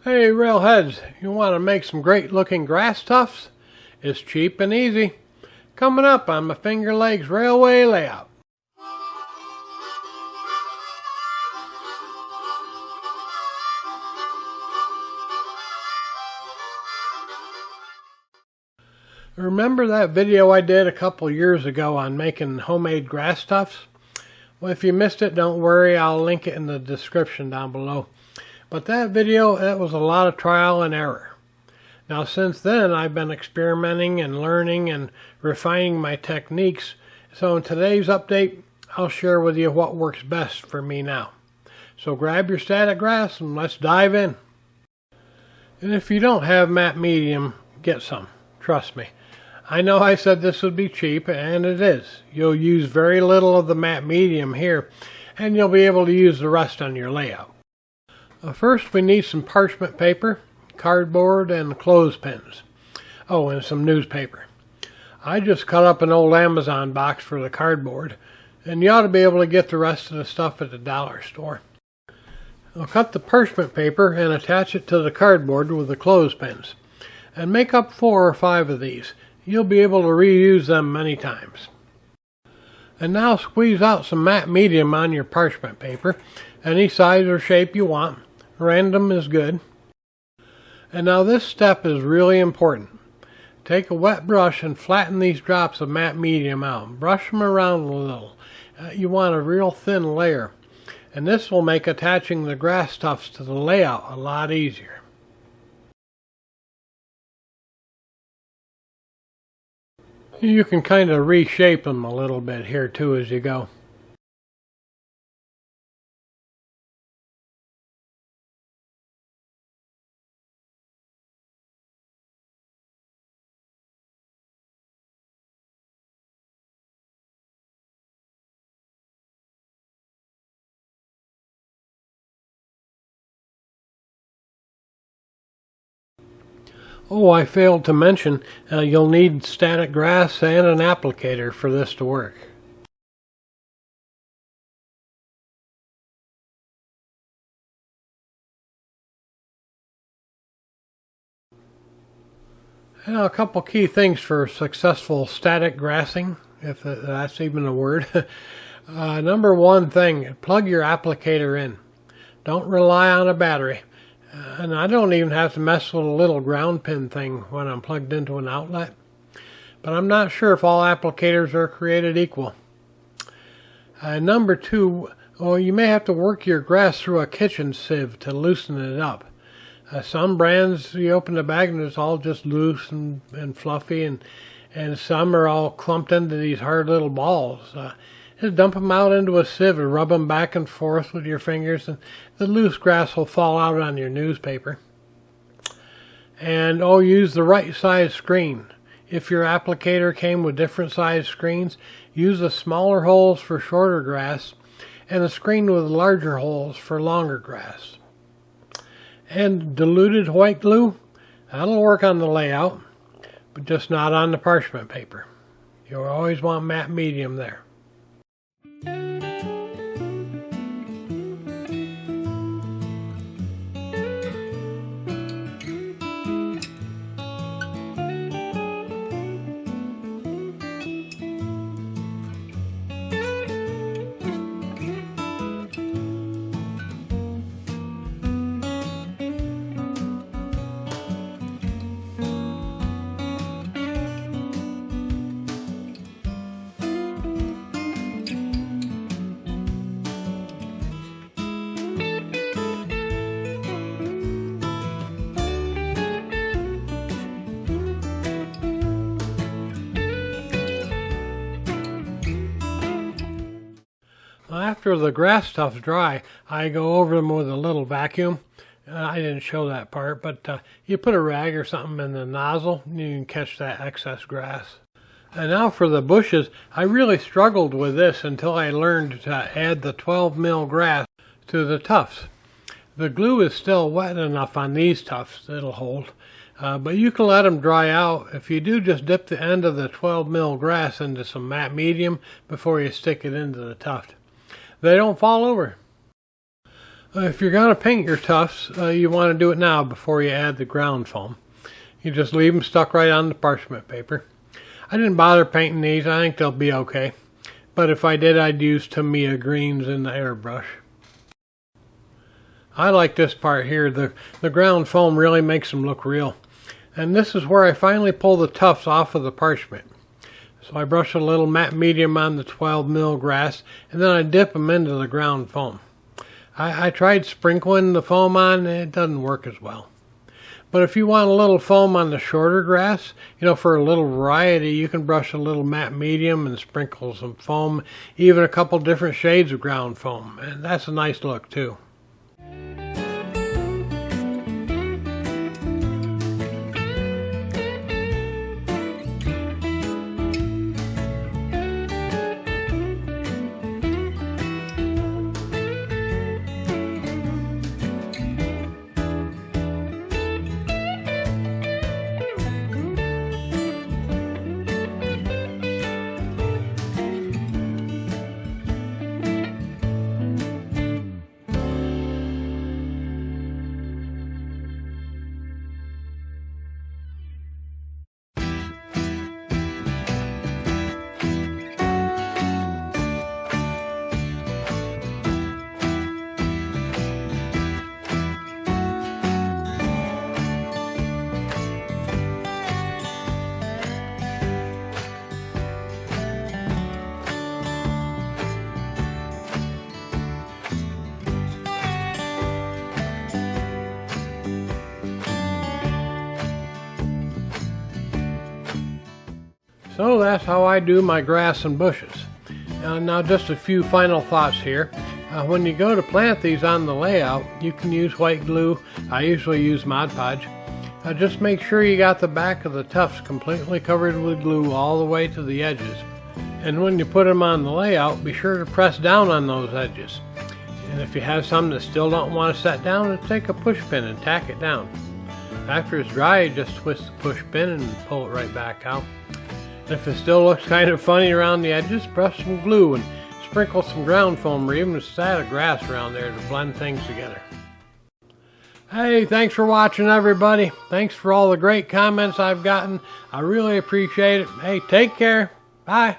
Hey railheads, you want to make some great looking grass tufts? It's cheap and easy. Coming up on my Finger Lakes Railway layout. Remember that video I did a couple years ago on making homemade grass tufts? Well, if you missed it, don't worry, I'll link it in the description down below. But that video, that was a lot of trial and error. Now since then, I've been experimenting and learning and refining my techniques. So in today's update, I'll share with you what works best for me now. So grab your static grass and let's dive in. And if you don't have matte medium, get some. Trust me. I know I said this would be cheap, and it is. You'll use very little of the matte medium here, and you'll be able to use the rest on your layout. First, we need some parchment paper, cardboard, and clothespins. Oh, and some newspaper. I just cut up an old Amazon box for the cardboard, and you ought to be able to get the rest of the stuff at the dollar store. I'll cut the parchment paper and attach it to the cardboard with the clothespins. And make up 4 or 5 of these. You'll be able to reuse them many times. And now squeeze out some matte medium on your parchment paper, any size or shape you want. Random is good. And now this step is really important. Take a wet brush and flatten these drops of matte medium out. Brush them around a little. You want a real thin layer. And this will make attaching the grass tufts to the layout a lot easier. You can kind of reshape them a little bit here too as you go. Oh, I failed to mention, you'll need static grass and an applicator for this to work. Now, a couple key things for successful static grassing, if that's even a word. Number one thing, plug your applicator in. Don't rely on a battery. And I don't even have to mess with a little ground pin thing when I'm plugged into an outlet. But I'm not sure if all applicators are created equal. Number two, you may have to work your grass through a kitchen sieve to loosen it up. Some brands, you open the bag and it's all just loose and fluffy, and some are all clumped into these hard little balls. Just dump them out into a sieve and rub them back and forth with your fingers, and the loose grass will fall out on your newspaper. And use the right size screen. If your applicator came with different size screens, use the smaller holes for shorter grass and a screen with larger holes for longer grass. And diluted white glue, that'll work on the layout, but just not on the parchment paper. You'll always want matte medium there. After the grass tufts dry, I go over them with a little vacuum. I didn't show that part, but you put a rag or something in the nozzle and you can catch that excess grass. And now for the bushes, I really struggled with this until I learned to add the 12 mil grass to the tufts. The glue is still wet enough on these tufts that it'll hold, but you can let them dry out. If you do, just dip the end of the 12 mil grass into some matte medium before you stick it into the tuft. They don't fall over. If you're going to paint your tufts, you want to do it now before you add the ground foam. You just leave them stuck right on the parchment paper. I didn't bother painting these. I think they'll be okay. But if I did, I'd use Tamiya greens in the airbrush. I like this part here. The ground foam really makes them look real. And this is where I finally pull the tufts off of the parchment. So I brush a little matte medium on the 12 mil grass, and then I dip them into the ground foam. I tried sprinkling the foam on, and it doesn't work as well. But if you want a little foam on the shorter grass, for a little variety, you can brush a little matte medium and sprinkle some foam, even a couple different shades of ground foam. And that's a nice look too. So that's how I do my grass and bushes. Now just a few final thoughts here. When you go to plant these on the layout, you can use white glue. I usually use Mod Podge. Just make sure you got the back of the tufts completely covered with glue all the way to the edges. And when you put them on the layout, be sure to press down on those edges. And if you have some that still don't want to set down, take a push pin and tack it down. After it's dry, you just twist the push pin and pull it right back out. If it still looks kind of funny around the edges, brush some glue and sprinkle some ground foam or even a stat of grass around there to blend things together. Hey, thanks for watching, everybody. Thanks for all the great comments I've gotten. I really appreciate it. Hey, take care. Bye.